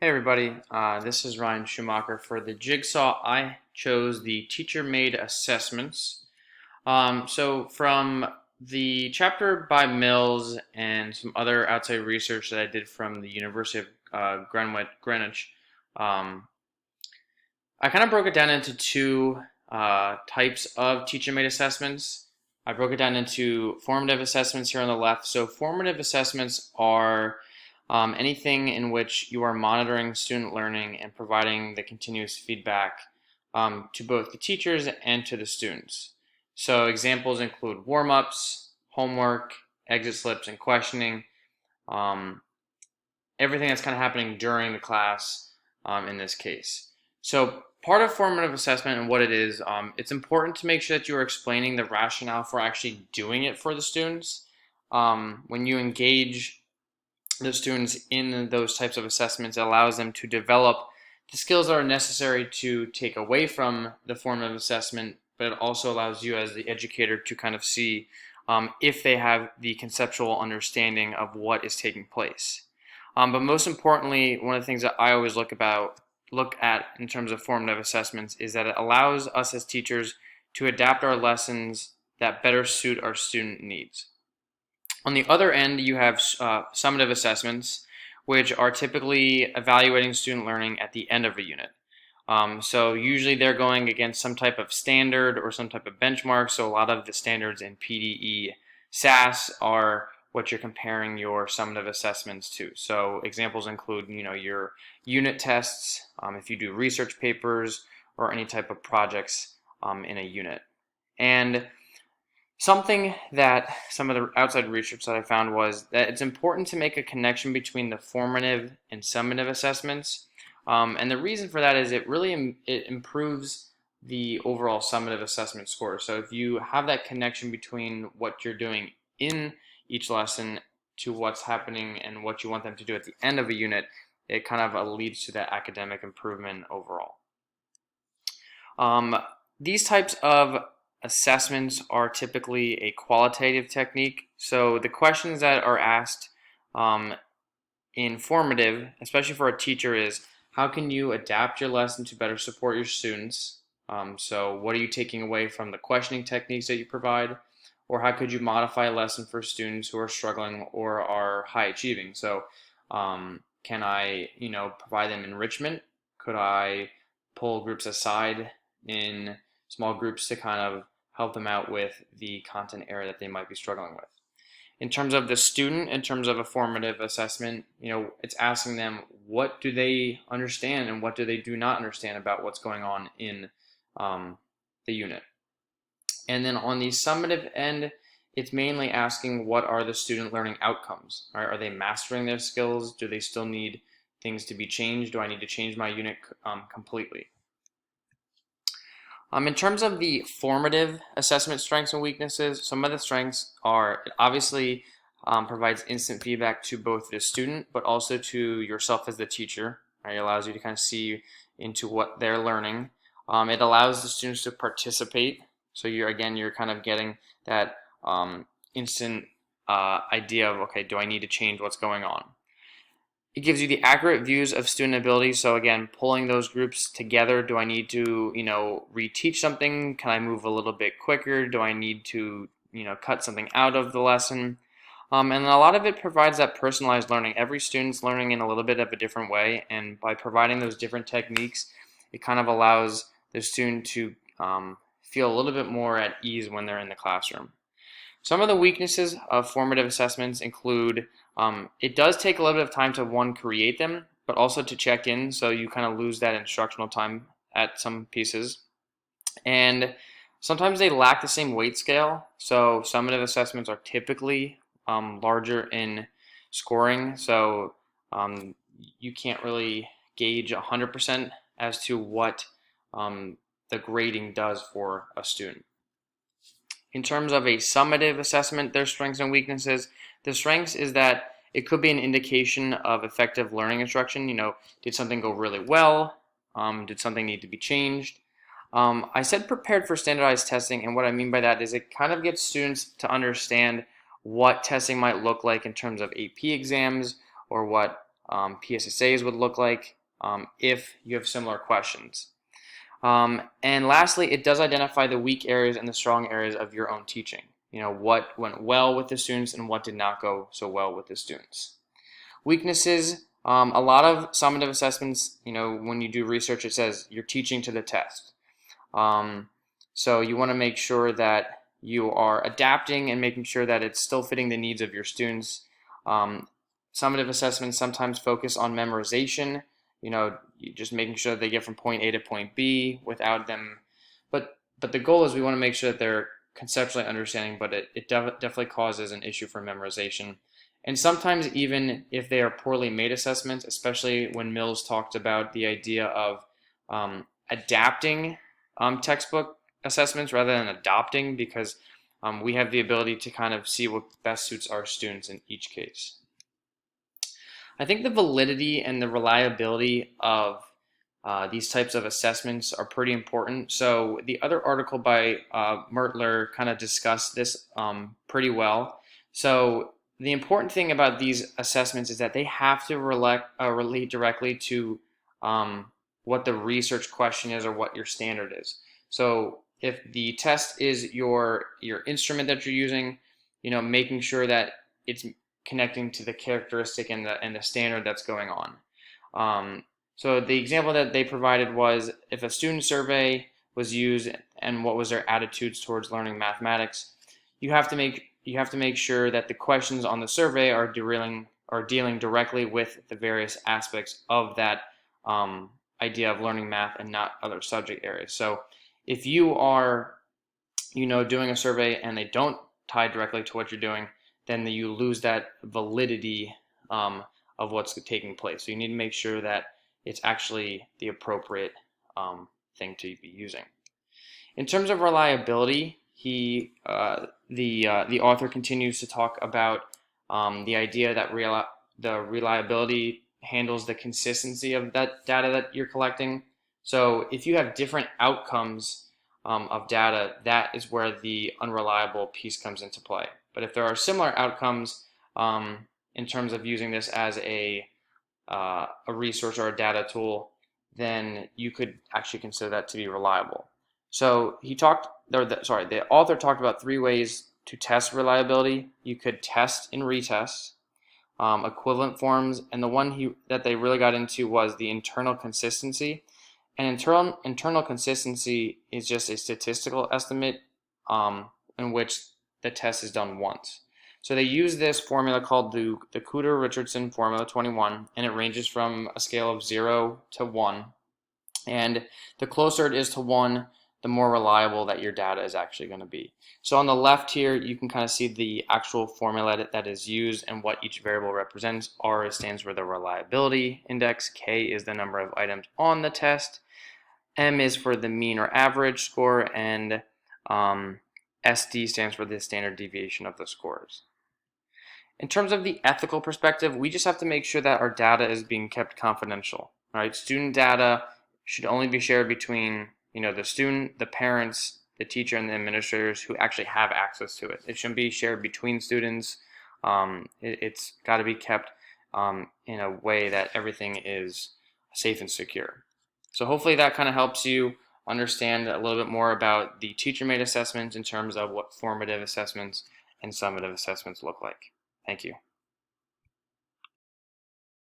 Hey everybody, this is Ryan Schumacher. For the Jigsaw, I chose the teacher-made assessments. So from the chapter by Mills and some other outside research that I did from the University of Greenwich, um, I kind of broke it down into two types of teacher-made assessments. I broke it down into formative assessments here on the left. So formative assessments are anything in which you are monitoring student learning and providing the continuous feedback to both the teachers and to the students. So examples include warm-ups, homework, exit slips, and questioning. Um, Everything that's kind of happening during the class in this case. So part of formative assessment and what it is, it's important to make sure that you are explaining the rationale for actually doing it for the students. When you engage the students in those types of assessments, it allows them to develop the skills that are necessary to take away from the formative assessment, but it also allows you as the educator to kind of see if they have the conceptual understanding of what is taking place. But most importantly, one of the things that I always look at in terms of formative assessments is that it allows us as teachers to adapt our lessons that better suit our student needs. On the other end, you have summative assessments, which are typically evaluating student learning at the end of a unit. So usually they're going against some type of standard or some type of benchmark. So a lot of the standards in PDE SAS are what you're comparing your summative assessments to. So examples include, your unit tests, if you do research papers or any type of projects in a unit. And something that some of the outside research that I found was that it's important to make a connection between the formative and summative assessments. And the reason for that is it really it improves the overall summative assessment score. So if you have that connection between what you're doing in each lesson to what's happening and what you want them to do at the end of a unit, it kind of leads to that academic improvement overall. These types of assessments are typically a qualitative technique. So the questions that are asked in formative, especially for a teacher, is how can you adapt your lesson to better support your students? So what are you taking away from the questioning techniques that you provide? Or how could you modify a lesson for students who are struggling or are high achieving? So can I, provide them enrichment? Could I pull groups aside in small groups to kind of help them out with the content area that they might be struggling with? In terms of the student, in terms of a formative assessment, it's asking them what do they understand and what do they do not understand about what's going on in the unit. And then on the summative end, it's mainly asking what are the student learning outcomes. Right? Are they mastering their skills? Do they still need things to be changed? Do I need to change my unit completely? In terms of the formative assessment strengths and weaknesses, some of the strengths are it obviously provides instant feedback to both the student, but also to yourself as the teacher. Right? It allows you to kind of see into what they're learning. It allows the students to participate. So you're kind of getting that instant idea of, okay, do I need to change what's going on? It gives you the accurate views of student ability. So again, pulling those groups together. Do I need to, reteach something? Can I move a little bit quicker? Do I need to, cut something out of the lesson? And a lot of it provides that personalized learning. Every student's learning in a little bit of a different way. And by providing those different techniques, it kind of allows the student to feel a little bit more at ease when they're in the classroom. Some of the weaknesses of formative assessments include it does take a little bit of time to create them, but also to check in, so you kind of lose that instructional time at some pieces. And sometimes they lack the same weight scale, so summative assessments are typically larger in scoring, so you can't really gauge 100% as to what the grading does for a student. In terms of a summative assessment, their strengths and weaknesses, the strengths is that it could be an indication of effective learning instruction. Did something go really well? Did something need to be changed? I said prepared for standardized testing, and what I mean by that is it kind of gets students to understand what testing might look like in terms of AP exams or what PSSAs would look like if you have similar questions. And lastly, it does identify the weak areas and the strong areas of your own teaching. What went well with the students and what did not go so well with the students. Weaknesses, a lot of summative assessments, when you do research, it says you're teaching to the test. So you want to make sure that you are adapting and making sure that it's still fitting the needs of your students. Summative assessments sometimes focus on memorization, just making sure that they get from point A to point B without them. But the goal is we want to make sure that they're conceptually understanding, but it definitely causes an issue for memorization. And sometimes even if they are poorly made assessments, especially when Mills talked about the idea of adapting textbook assessments rather than adopting, because we have the ability to kind of see what best suits our students in each case. I think the validity and the reliability of these types of assessments are pretty important. So the other article by Mertler kind of discussed this pretty well. So the important thing about these assessments is that they have to relate directly to what the research question is or what your standard is. So if the test is your instrument that you're using, making sure that it's connecting to the characteristic and the standard that's going on. So the example that they provided was if a student survey was used and what was their attitudes towards learning mathematics, you have to make sure that the questions on the survey are dealing directly with the various aspects of that idea of learning math and not other subject areas. So if you are doing a survey and they don't tie directly to what you're doing, then you lose that validity of what's taking place. So you need to make sure that it's actually the appropriate thing to be using. In terms of reliability, the author continues to talk about the idea that the reliability handles the consistency of that data that you're collecting. So if you have different outcomes of data, that is where the unreliable piece comes into play. But if there are similar outcomes in terms of using this as a resource or a data tool, then you could actually consider that to be reliable. So the author talked about 3 ways to test reliability. You could test and retest, equivalent forms, and the one that they really got into was the internal consistency. And internal consistency is just a statistical estimate in which the test is done once. So they use this formula called the Kuder-Richardson Formula 21, and it ranges from a scale of 0 to 1. And the closer it is to 1, the more reliable that your data is actually going to be. So on the left here, you can kind of see the actual formula that is used and what each variable represents. R stands for the reliability index, K is the number of items on the test, M is for the mean or average score, and SD stands for the standard deviation of the scores. In terms of the ethical perspective, we just have to make sure that our data is being kept confidential. Right? Student data should only be shared between the student, the parents, the teacher, and the administrators who actually have access to it. It shouldn't be shared between students. It's got to be kept in a way that everything is safe and secure. So hopefully that kind of helps you understand a little bit more about the teacher-made assessments in terms of what formative assessments and summative assessments look like. Thank you.